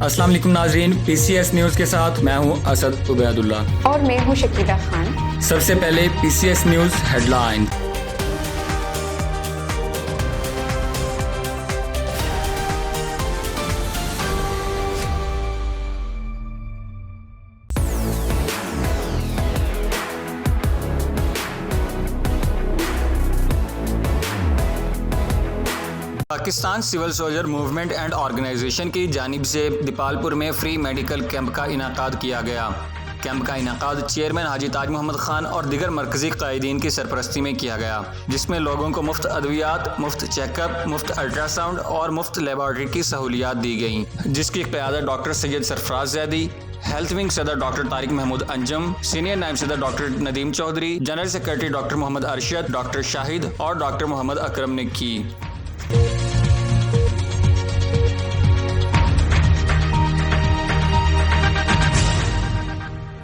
अस्सलाम वालेकुम नाजरीन, PCS न्यूज़ के साथ मैं हूं असद उबैदुल्ला और मैं हूं शकीला खान। सबसे पहले PCS news headline. Pakistan civil soldier movement and organisation की जानिब से दीपालपुर में फ्री मेडिकल कैंप का इनाकाद किया गया। कैंप का इनाकाद चेयरमैन हाजी ताज मोहम्मद खान और दीगर मरकजी कायदीन की सरपरस्ती में किया गया, जिसमें लोगों को मुफ्त अद्वियात, मुफ्त चेकअप, मुफ्त अल्ट्रासाउंड और मुफ्त लेबॉर्ट्री की सहूलियात दी गई, जिसकी क़यादत doctor Syed Sarfaraz Zaidi, health wing सदर डॉक्टर तारिक महमूद अंजम, सीनियर नायब सदर doctor Nadeem Chaudhry, general secretary doctor Mohammad Arshad, doctor Shahid और डॉक्टर मोहम्मद अकरम ने की।